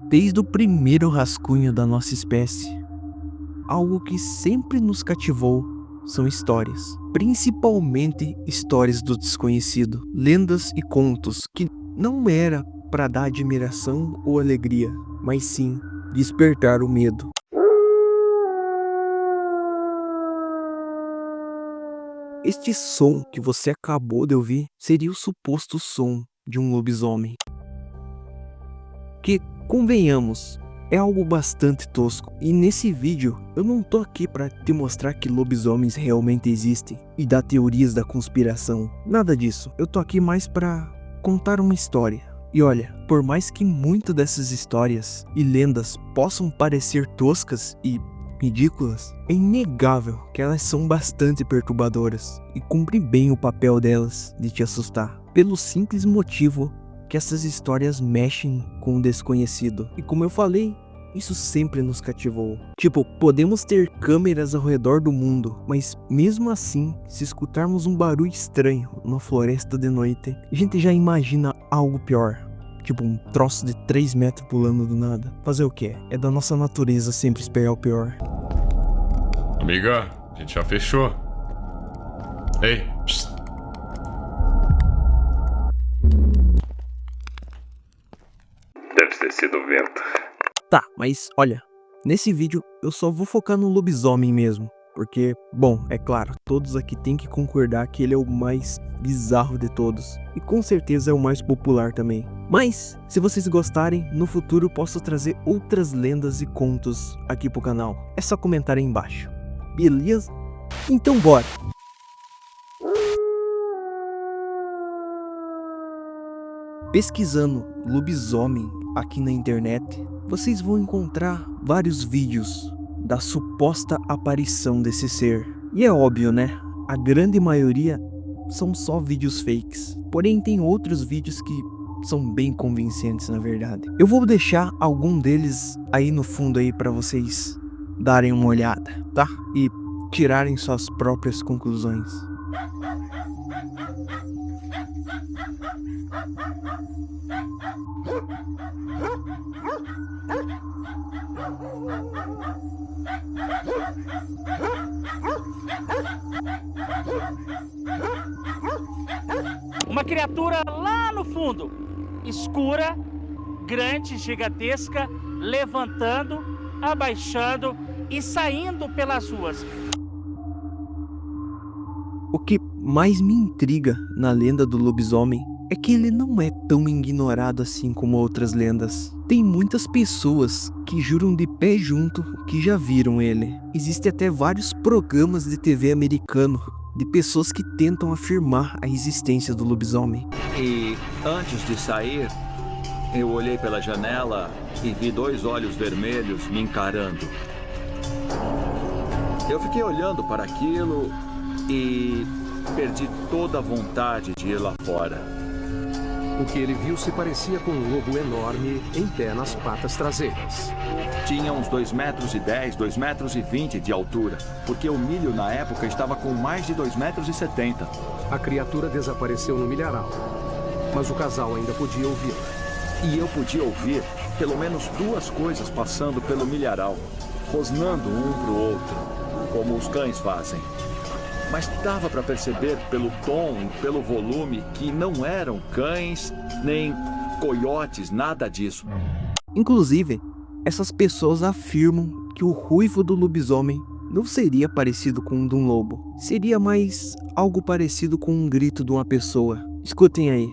Desde o primeiro rascunho da nossa espécie, algo que sempre nos cativou são histórias, principalmente histórias do desconhecido, lendas e contos que não era para dar admiração ou alegria, mas sim despertar o medo. Este som que você acabou de ouvir seria o suposto som de um lobisomem. Que, convenhamos, é algo bastante tosco. E nesse vídeo eu não tô aqui para te mostrar que lobisomens realmente existem e dar teorias da conspiração. Nada disso. Eu tô aqui mais para contar uma história. E olha, por mais que muitas dessas histórias e lendas possam parecer toscas e ridículas, é inegável que elas são bastante perturbadoras e cumprem bem o papel delas de te assustar, pelo simples motivo que essas histórias mexem com o desconhecido. E como eu falei, isso sempre nos cativou. Tipo, podemos ter câmeras ao redor do mundo, mas mesmo assim, se escutarmos um barulho estranho numa floresta de noite, a gente já imagina algo pior. Tipo um troço de 3 metros pulando do nada. Fazer o quê? É da nossa natureza sempre esperar o pior. Amiga, a gente já fechou. Ei, psst. Deve ter sido o vento. Tá, mas olha, nesse vídeo eu só vou focar no lobisomem mesmo. Porque, bom, é claro, todos aqui têm que concordar que ele é o mais bizarro de todos. E com certeza é o mais popular também. Mas, se vocês gostarem, no futuro eu posso trazer outras lendas e contos aqui pro canal. É só comentar aí embaixo. Beleza? Então bora! Pesquisando lobisomem aqui na internet, vocês vão encontrar vários vídeos da suposta aparição desse ser. E é óbvio, né? A grande maioria são só vídeos fakes. Porém, tem outros vídeos que são bem convincentes, na verdade. Eu vou deixar algum deles aí no fundo aí para vocês darem uma olhada, tá? E tirarem suas próprias conclusões. Uma criatura lá no fundo, escura, grande, gigantesca, levantando, abaixando e saindo pelas ruas. O que mais me intriga na lenda do lobisomem é que ele não é tão ignorado assim como outras lendas. Tem muitas pessoas que juram de pé junto que já viram ele. Existem até vários programas de TV americano de pessoas que tentam afirmar a existência do lobisomem. E antes de sair, eu olhei pela janela e vi 2 olhos vermelhos me encarando. Eu fiquei olhando para aquilo e perdi toda a vontade de ir lá fora. O que ele viu se parecia com um lobo enorme em pé nas patas traseiras. Tinha uns 2,10 metros, 2,20 metros de altura, porque o milho na época estava com mais de 2,70 metros. A criatura desapareceu no milharal, mas o casal ainda podia ouvi-la. E eu podia ouvir pelo menos 2 coisas passando pelo milharal, rosnando um para o outro, como os cães fazem. Mas dava para perceber pelo tom e pelo volume que não eram cães, nem coiotes, nada disso. Inclusive, essas pessoas afirmam que o ruivo do lobisomem não seria parecido com o de um lobo. Seria mais algo parecido com um grito de uma pessoa. Escutem aí.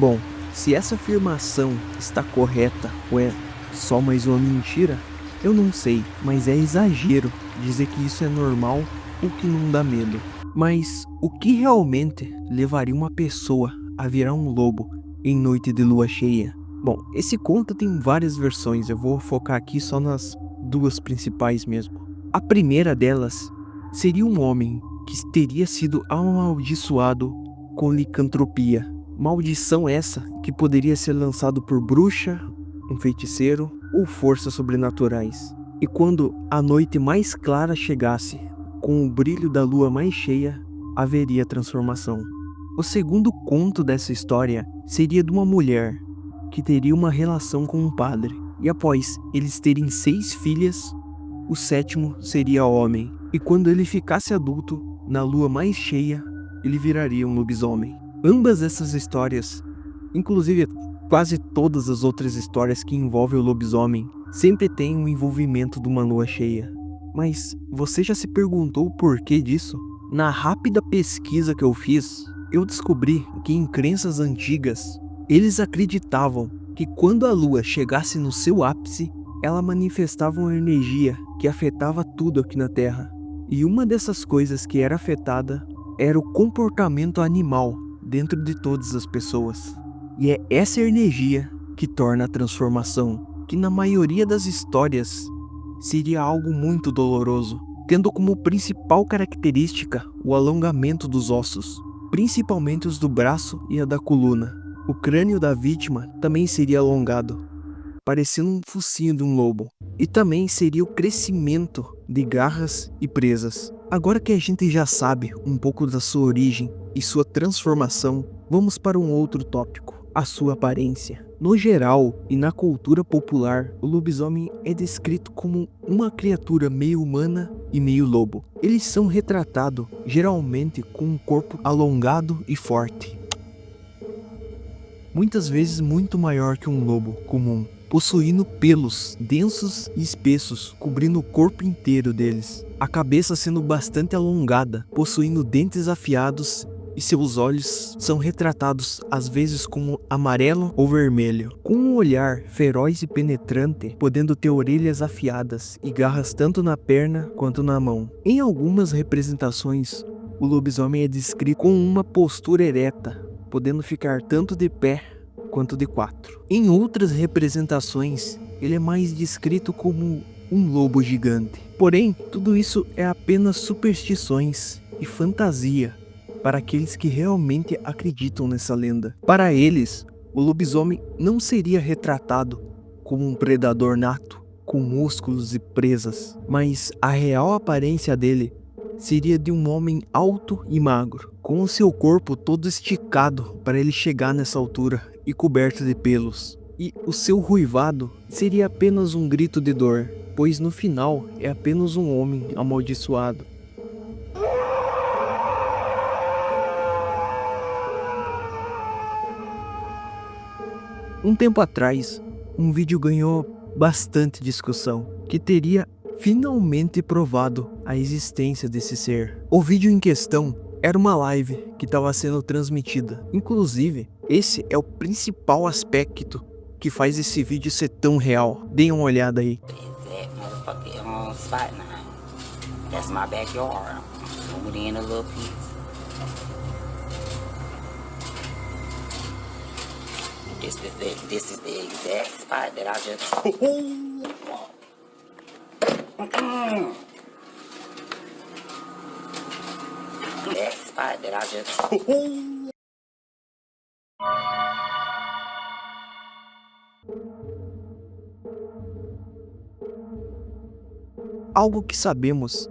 Bom, se essa afirmação está correta ou é só mais uma mentira, eu não sei, mas é exagero dizer que isso é normal ou que não dá medo. Mas o que realmente levaria uma pessoa a virar um lobo em noite de lua cheia? Bom, esse conto tem várias versões, eu vou focar aqui só nas 2 principais mesmo. A primeira delas seria um homem que teria sido amaldiçoado com licantropia. Maldição essa que poderia ser lançada por bruxa, um feiticeiro ou forças sobrenaturais. E quando a noite mais clara chegasse, com o brilho da lua mais cheia, haveria transformação. O segundo conto dessa história seria de uma mulher que teria uma relação com um padre. E após eles terem 6 filhas, o 7º seria homem. E quando ele ficasse adulto, na lua mais cheia, ele viraria um lobisomem. Ambas essas histórias, inclusive quase todas as outras histórias que envolvem o lobisomem, sempre tem um envolvimento de uma lua cheia. Mas você já se perguntou o porquê disso? Na rápida pesquisa que eu fiz, eu descobri que em crenças antigas, eles acreditavam que quando a lua chegasse no seu ápice, ela manifestava uma energia que afetava tudo aqui na Terra. E uma dessas coisas que era afetada era o comportamento animal dentro de todas as pessoas. E é essa energia que torna a transformação, que na maioria das histórias seria algo muito doloroso, tendo como principal característica o alongamento dos ossos, principalmente os do braço e a da coluna. O crânio da vítima também seria alongado, parecendo um focinho de um lobo. E também seria o crescimento de garras e presas. Agora que a gente já sabe um pouco da sua origem e sua transformação, vamos para um outro tópico, a sua aparência. No geral e na cultura popular, o lobisomem é descrito como uma criatura meio humana e meio lobo. Eles são retratados geralmente com um corpo alongado e forte, muitas vezes muito maior que um lobo comum, possuindo pelos densos e espessos cobrindo o corpo inteiro deles, a cabeça sendo bastante alongada, possuindo dentes afiados, e seus olhos são retratados às vezes como amarelo ou vermelho, com um olhar feroz e penetrante, podendo ter orelhas afiadas e garras tanto na perna quanto na mão. Em algumas representações, o lobisomem é descrito com uma postura ereta, podendo ficar tanto de pé quanto de 4. Em outras representações, ele é mais descrito como um lobo gigante. Porém, tudo isso é apenas superstições e fantasia para aqueles que realmente acreditam nessa lenda. Para eles, o lobisomem não seria retratado como um predador nato, com músculos e presas, mas a real aparência dele seria de um homem alto e magro, com o seu corpo todo esticado para ele chegar nessa altura e coberto de pelos. E o seu ruivado seria apenas um grito de dor, pois no final é apenas um homem amaldiçoado. Um tempo atrás, um vídeo ganhou bastante discussão, que teria finalmente provado a existência desse ser. O vídeo em questão era uma live que estava sendo transmitida. Inclusive, esse é o principal aspecto que faz esse vídeo ser tão real. Deem uma olhada aí. This is the exact spot that I just... That spot that I just... Algo que sabemos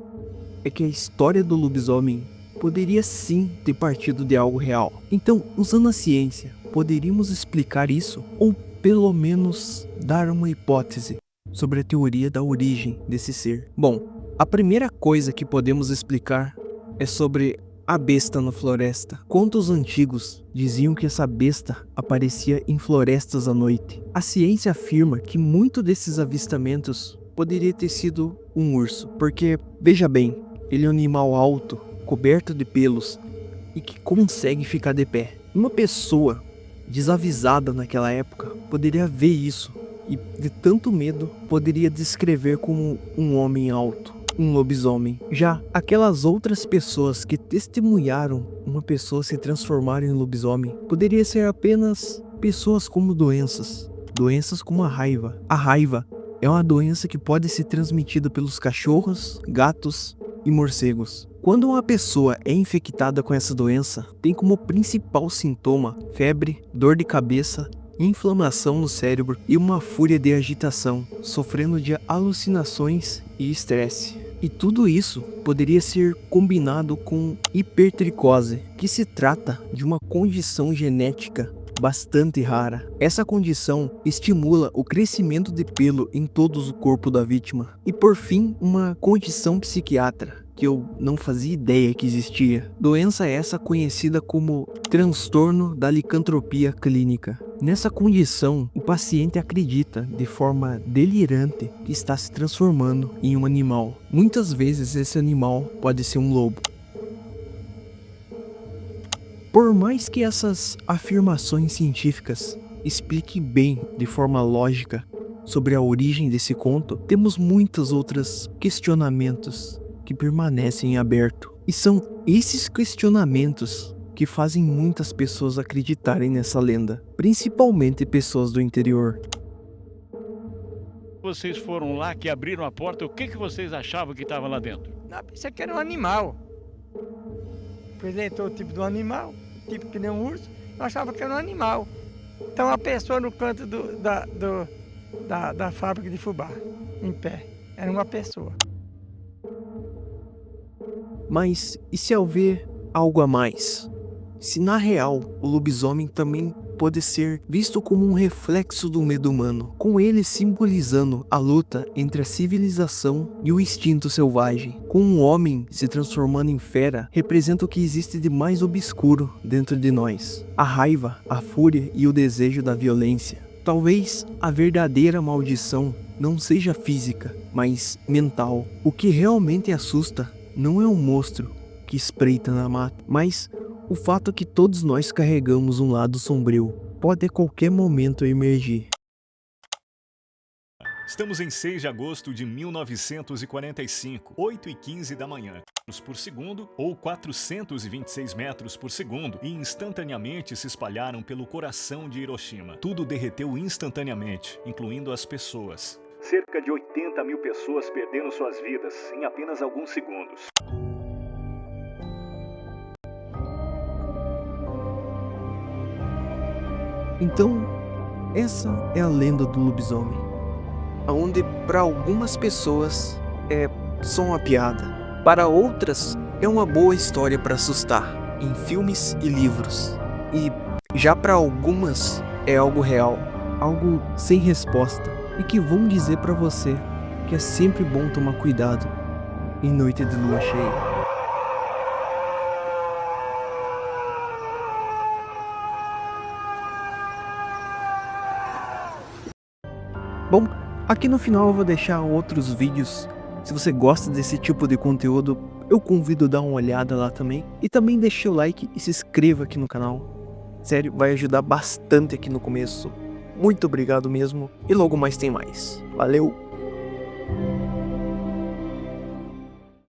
é que a história do lobisomem poderia sim ter partido de algo real. Então, usando a ciência, poderíamos explicar isso, ou pelo menos dar uma hipótese sobre a teoria da origem desse ser. Bom, a primeira coisa que podemos explicar é sobre a besta na floresta. Contos antigos diziam que essa besta aparecia em florestas à noite. A ciência afirma que muito desses avistamentos poderia ter sido um urso, porque, veja bem, ele é um animal alto, coberto de pelos e que consegue ficar de pé. Uma pessoa desavisada naquela época poderia ver isso e, de tanto medo, poderia descrever como um homem alto, um lobisomem. Já aquelas outras pessoas que testemunharam uma pessoa se transformar em lobisomem poderia ser apenas pessoas como doenças como a raiva. A raiva é uma doença que pode ser transmitida pelos cachorros, gatos e morcegos. Quando uma pessoa é infectada com essa doença, tem como principal sintoma febre, dor de cabeça, inflamação no cérebro e uma fúria de agitação, sofrendo de alucinações e estresse. E tudo isso poderia ser combinado com hipertricose, que se trata de uma condição genética bastante rara. Essa condição estimula o crescimento de pelo em todo o corpo da vítima. E por fim, uma condição psiquiátrica que eu não fazia ideia que existia. Doença essa conhecida como transtorno da licantropia clínica. Nessa condição, o paciente acredita de forma delirante que está se transformando em um animal. Muitas vezes esse animal pode ser um lobo. Por mais que essas afirmações científicas expliquem bem de forma lógica sobre a origem desse conto, temos muitos outros questionamentos que permanecem em aberto. E são esses questionamentos que fazem muitas pessoas acreditarem nessa lenda, principalmente pessoas do interior. Vocês foram lá, que abriram a porta, o que vocês achavam que estava lá dentro? Não, pensei que era um animal. Apresentou o tipo de um animal, tipo que nem um urso, eu achava que era um animal. Então a pessoa no canto da fábrica de fubá, em pé, era uma pessoa. Mas e se ao ver algo a mais? Se na real o lobisomem também pode ser visto como um reflexo do medo humano, com ele simbolizando a luta entre a civilização e o instinto selvagem. Com um homem se transformando em fera, representa o que existe de mais obscuro dentro de nós: a raiva, a fúria e o desejo da violência. Talvez a verdadeira maldição não seja física, mas mental. O que realmente assusta não é um monstro que espreita na mata, mas o fato que todos nós carregamos um lado sombrio. Pode a qualquer momento emergir. Estamos em 6 de agosto de 1945, 8h15 da manhã. Por segundo, ou 426 metros por segundo, e instantaneamente se espalharam pelo coração de Hiroshima. Tudo derreteu instantaneamente, incluindo as pessoas. Cerca de 80 mil pessoas perderam suas vidas em apenas alguns segundos. Então, essa é a lenda do lobisomem, onde para algumas pessoas é só uma piada, para outras é uma boa história para assustar em filmes e livros, e já para algumas é algo real, algo sem resposta, e que vão dizer para você que é sempre bom tomar cuidado em noite de lua cheia. Bom, aqui no final eu vou deixar outros vídeos. Se você gosta desse tipo de conteúdo, eu convido a dar uma olhada lá também. E também deixe o like e se inscreva aqui no canal. Sério, vai ajudar bastante aqui no começo. Muito obrigado mesmo. E logo mais tem mais. Valeu!